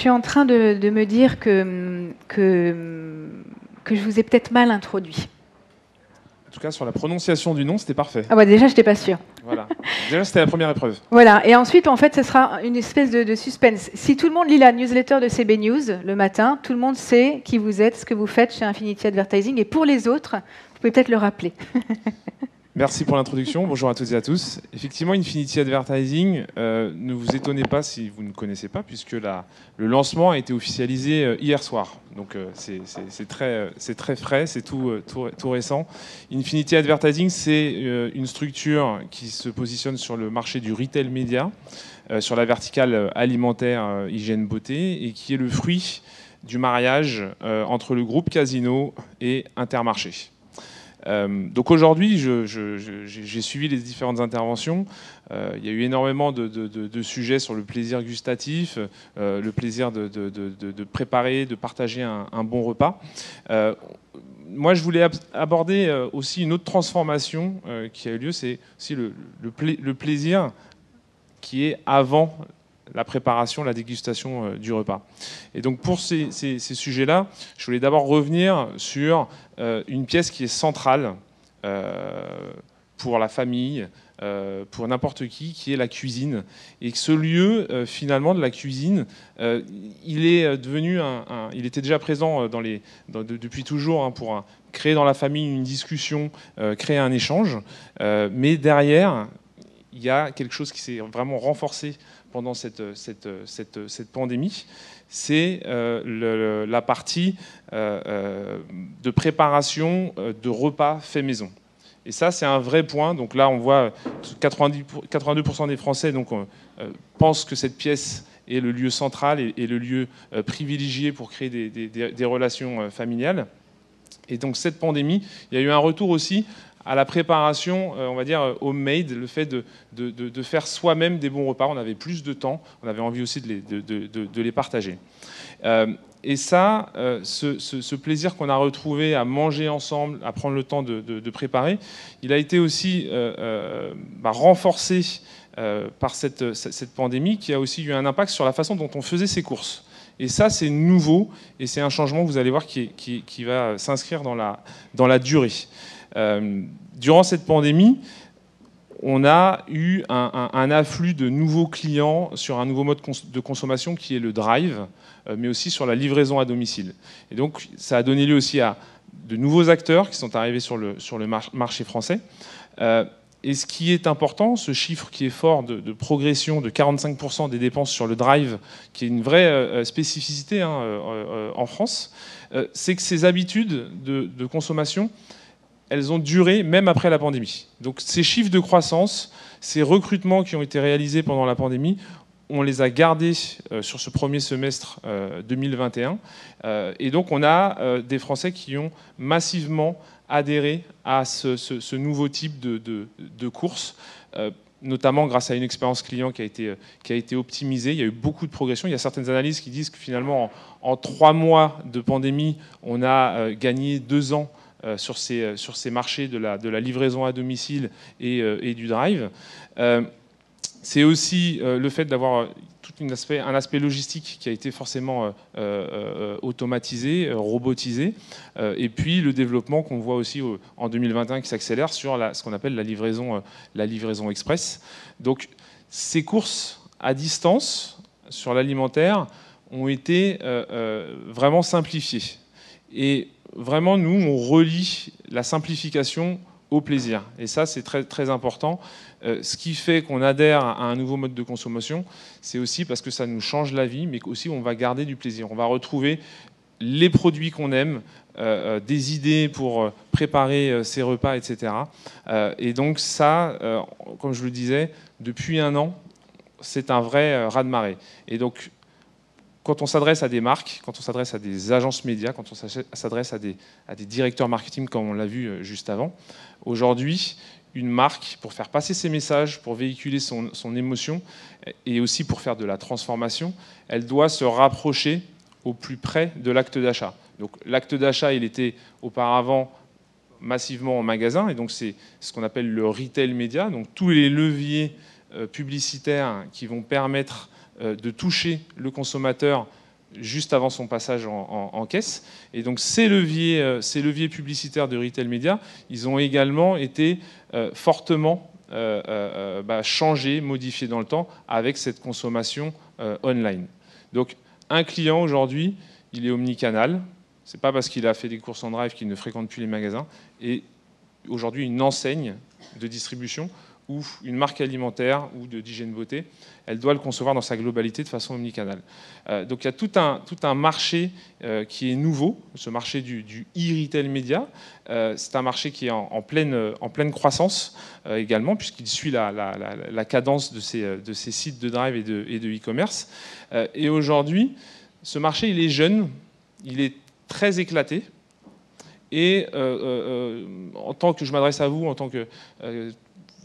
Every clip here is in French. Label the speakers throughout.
Speaker 1: suis en train de me dire que je vous ai peut-être mal introduit.
Speaker 2: En tout cas, sur la prononciation du nom, c'était parfait.
Speaker 1: Ah bah déjà, je n'étais pas sûre.
Speaker 2: Voilà. Déjà, c'était la première épreuve.
Speaker 1: Voilà. Et ensuite, en fait, ce sera une espèce de suspense. Si tout le monde lit la newsletter de CB News le matin, tout le monde sait qui vous êtes, ce que vous faites chez Infinity Advertising. Et pour les autres, vous pouvez peut-être le rappeler.
Speaker 2: Merci pour l'introduction. Bonjour à toutes et à tous. Effectivement, Infinity Advertising, ne vous étonnez pas si vous ne connaissez pas, puisque le lancement a été officialisé hier soir. Donc c'est très frais, c'est tout récent. Infinity Advertising, c'est une structure qui se positionne sur le marché du retail média, sur la verticale alimentaire, hygiène, beauté, et qui est le fruit du mariage entre le groupe Casino et Intermarché. Donc aujourd'hui, j'ai suivi les différentes interventions. Il y a eu énormément de sujets sur le plaisir gustatif, le plaisir de préparer, de partager un bon repas. Moi, je voulais aborder aussi une autre transformation qui a eu lieu, c'est aussi le plaisir qui est avant la préparation, la dégustation du repas. Et donc pour ces sujets-là, je voulais d'abord revenir sur une pièce qui est centrale pour la famille, pour n'importe qui est la cuisine. Et que ce lieu, finalement, de la cuisine, il est devenu il était déjà présent depuis toujours pour créer dans la famille une discussion, créer un échange. Mais derrière, il y a quelque chose qui s'est vraiment renforcé pendant cette pandémie, c'est la partie de préparation de repas faits maison. Et ça, c'est un vrai point. Donc là, on voit 82% des Français pensent que cette pièce est le lieu central et le lieu privilégié pour créer des relations familiales. Et donc cette pandémie, il y a eu un retour aussi à la préparation, on va dire, homemade, le fait de faire soi-même des bons repas. On avait plus de temps, on avait envie aussi de les partager. Et ça, ce plaisir qu'on a retrouvé à manger ensemble, à prendre le temps de préparer, il a été aussi renforcé par cette pandémie qui a aussi eu un impact sur la façon dont on faisait ses courses. Et ça, c'est nouveau, et c'est un changement, vous allez voir, qui va s'inscrire dans la durée. Durant cette pandémie, on a eu un afflux de nouveaux clients sur un nouveau mode de consommation qui est le drive, mais aussi sur la livraison à domicile. Et donc, ça a donné lieu aussi à de nouveaux acteurs qui sont arrivés sur le marché français. Et ce qui est important, ce chiffre qui est fort de progression de 45% des dépenses sur le drive, qui est une vraie spécificité en France, c'est que ces habitudes de consommation, elles ont duré même après la pandémie. Donc ces chiffres de croissance, ces recrutements qui ont été réalisés pendant la pandémie, on les a gardés sur ce premier semestre 2021. Et donc on a des Français qui ont massivement adhéré à ce nouveau type de course, notamment grâce à une expérience client qui a été optimisée. Il y a eu beaucoup de progression. Il y a certaines analyses qui disent que finalement, en 3 mois de pandémie, on a gagné 2 ans sur ces marchés de la livraison à domicile et du drive. C'est aussi le fait d'avoir un aspect logistique qui a été forcément automatisé, robotisé, et puis le développement qu'on voit aussi en 2021 qui s'accélère sur ce qu'on appelle la livraison express. Donc ces courses à distance sur l'alimentaire ont été vraiment simplifiées. Et vraiment, nous, on relie la simplification au plaisir. Et ça, c'est très, très important. Ce qui fait qu'on adhère à un nouveau mode de consommation, c'est aussi parce que ça nous change la vie, mais aussi on va garder du plaisir. On va retrouver les produits qu'on aime, des idées pour préparer ses repas, etc. Et donc ça, comme je le disais, depuis 1 an, c'est un vrai raz-de-marée. Et donc, quand on s'adresse à des marques, quand on s'adresse à des agences médias, quand on s'adresse à des directeurs marketing, comme on l'a vu juste avant, aujourd'hui, une marque, pour faire passer ses messages, pour véhiculer son émotion, et aussi pour faire de la transformation, elle doit se rapprocher au plus près de l'acte d'achat. Donc l'acte d'achat, il était auparavant massivement en magasin, et donc c'est ce qu'on appelle le retail média, donc tous les leviers publicitaires qui vont permettre de toucher le consommateur juste avant son passage en caisse. Et donc ces leviers publicitaires de retail média, ils ont également été fortement changés, modifiés dans le temps avec cette consommation online. Donc un client aujourd'hui, il est omnicanal. C'est pas parce qu'il a fait des courses en drive qu'il ne fréquente plus les magasins. Et aujourd'hui, une enseigne de distribution ou une marque alimentaire ou d'hygiène beauté, elle doit le concevoir dans sa globalité de façon omnicanale. Donc il y a tout un marché qui est nouveau, ce marché du e-retail média. C'est un marché qui est en pleine croissance également, puisqu'il suit la cadence de ces sites de drive et de e-commerce. Et aujourd'hui, ce marché, il est jeune, il est très éclaté. Et en tant que je m'adresse à vous, en tant que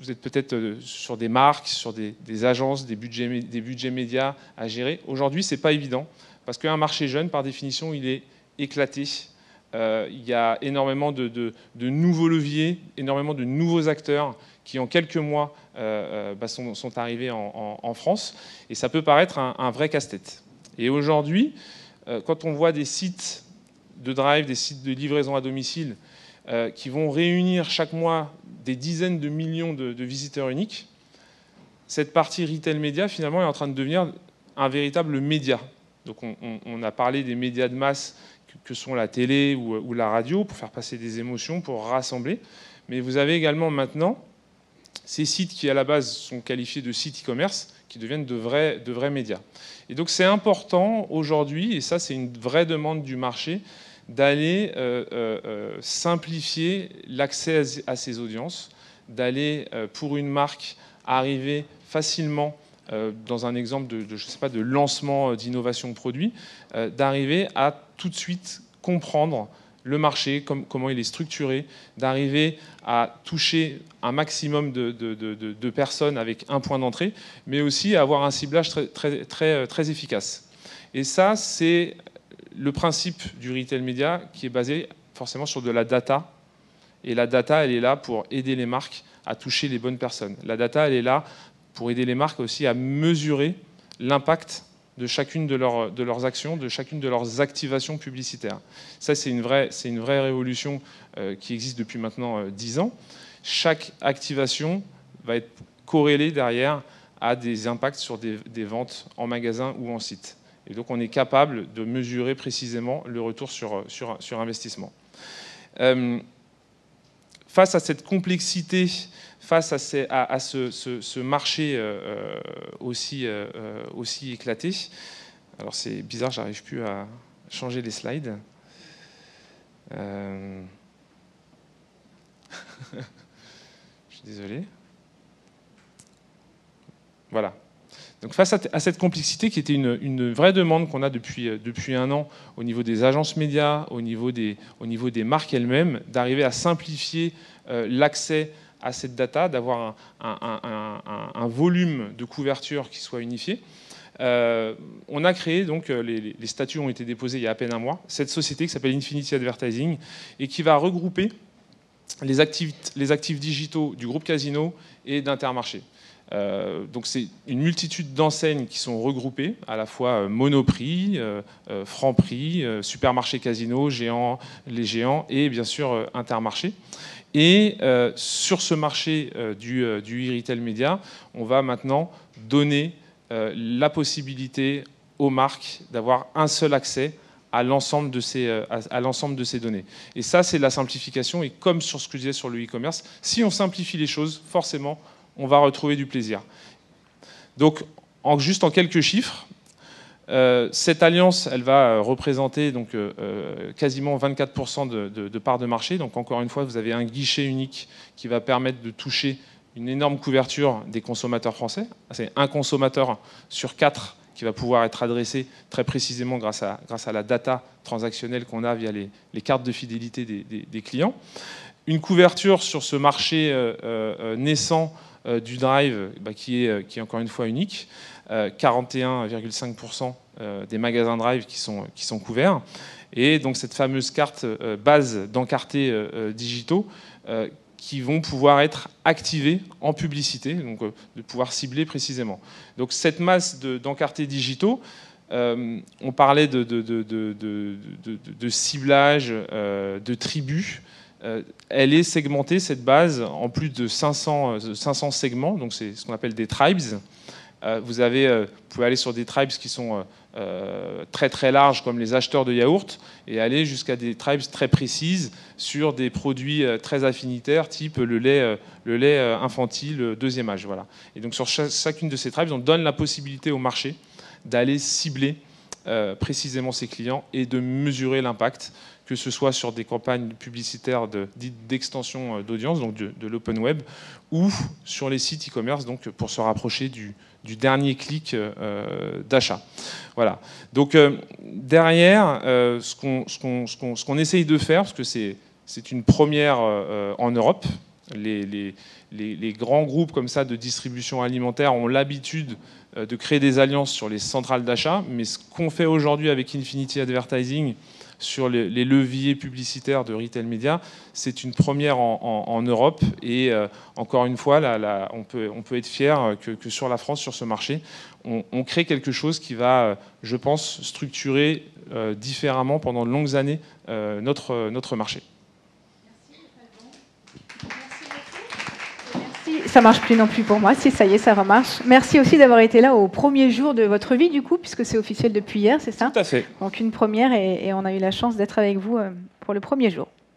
Speaker 2: vous êtes peut-être sur des marques, sur des agences, des budgets médias à gérer. Aujourd'hui, ce n'est pas évident, parce qu'un marché jeune, par définition, il est éclaté. Il y a énormément de nouveaux leviers, énormément de nouveaux acteurs qui, en quelques mois, sont arrivés en France. Et ça peut paraître un vrai casse-tête. Et aujourd'hui, quand on voit des sites de drive, des sites de livraison à domicile, qui vont réunir chaque mois des dizaines de millions de visiteurs uniques, cette partie retail média, finalement, est en train de devenir un véritable média. Donc on a parlé des médias de masse que sont la télé ou la radio, pour faire passer des émotions, pour rassembler. Mais vous avez également maintenant ces sites qui, à la base, sont qualifiés de sites e-commerce, qui deviennent de vrais médias. Et donc c'est important aujourd'hui, et ça c'est une vraie demande du marché, d'aller simplifier l'accès à ces audiences, d'aller, pour une marque, arriver facilement, dans un exemple de lancement d'innovation de produit, d'arriver à tout de suite comprendre le marché, comment il est structuré, d'arriver à toucher un maximum de personnes avec un point d'entrée, mais aussi à avoir un ciblage très efficace. Et ça, c'est le principe du retail média qui est basé forcément sur de la data. Et la data, elle est là pour aider les marques à toucher les bonnes personnes. La data, elle est là pour aider les marques aussi à mesurer l'impact de chacune de leurs actions, de chacune de leurs activations publicitaires. Ça, c'est une vraie révolution qui existe depuis maintenant 10 ans. Chaque activation va être corrélée derrière à des impacts sur des ventes en magasin ou en site. Et donc, on est capable de mesurer précisément le retour sur investissement. Face à cette complexité, face à ce marché aussi éclaté, alors c'est bizarre, j'arrive plus à changer les slides. Je suis désolé. Voilà. Donc face à cette complexité qui était une vraie demande qu'on a depuis un an au niveau des agences médias, au niveau des marques elles-mêmes, d'arriver à simplifier l'accès à cette data, d'avoir un volume de couverture qui soit unifié. On a créé, donc les statuts ont été déposés il y a à peine un mois, cette société qui s'appelle Infinity Advertising et qui va regrouper les actifs digitaux du groupe Casino et d'Intermarché. Donc c'est une multitude d'enseignes qui sont regroupées, à la fois Monoprix, Franprix, Supermarché Casino, les géants et bien sûr Intermarché. Et sur ce marché du e-retail média, on va maintenant donner la possibilité aux marques d'avoir un seul accès à l'ensemble de ces données. Et ça, c'est la simplification. Et comme sur ce que je disais sur le e-commerce, si on simplifie les choses, forcément, on va retrouver du plaisir. Donc, juste en quelques chiffres, cette alliance, elle va représenter donc, quasiment 24% de parts de marché. Donc, encore une fois, vous avez un guichet unique qui va permettre de toucher une énorme couverture des consommateurs français. C'est un consommateur sur 4 qui va pouvoir être adressé très précisément grâce à la data transactionnelle qu'on a via les cartes de fidélité des clients. Une couverture sur ce marché naissant du drive qui est encore une fois unique. 41,5% des magasins drive qui sont couverts. Et donc cette fameuse carte base d'encartés digitaux qui vont pouvoir être activés en publicité, donc de pouvoir cibler précisément. Donc cette masse d'encartés digitaux, On parlait de ciblage, de tribus. Elle est segmentée, cette base, en plus de 500 segments, donc c'est ce qu'on appelle des tribes. Vous pouvez aller sur des tribes qui sont très très larges, comme les acheteurs de yaourt, et aller jusqu'à des tribes très précises sur des produits très affinitaires, type le lait infantile deuxième âge. Voilà. Et donc sur chacune de ces tribes, on donne la possibilité au marché d'aller cibler précisément ses clients et de mesurer l'impact, que ce soit sur des campagnes publicitaires dites d'extension d'audience, donc de l'open web, ou sur les sites e-commerce, donc pour se rapprocher du dernier clic d'achat. Voilà. Donc derrière, ce qu'on essaye de faire, parce que c'est une première en Europe, les grands groupes comme ça de distribution alimentaire ont l'habitude de créer des alliances sur les centrales d'achat, mais ce qu'on fait aujourd'hui avec Infinity Advertising sur les leviers publicitaires de retail media, c'est une première en Europe. Et encore une fois, on peut être fier que sur la France, sur ce marché, on crée quelque chose qui va, je pense, structurer différemment pendant de longues années notre marché.
Speaker 1: Ça marche plus non plus pour moi, si ça y est, ça remarche. Merci aussi d'avoir été là au premier jour de votre vie, du coup, puisque c'est officiel depuis hier, c'est ça?
Speaker 2: Tout à fait.
Speaker 1: Donc une première, et on a eu la chance d'être avec vous pour le premier jour.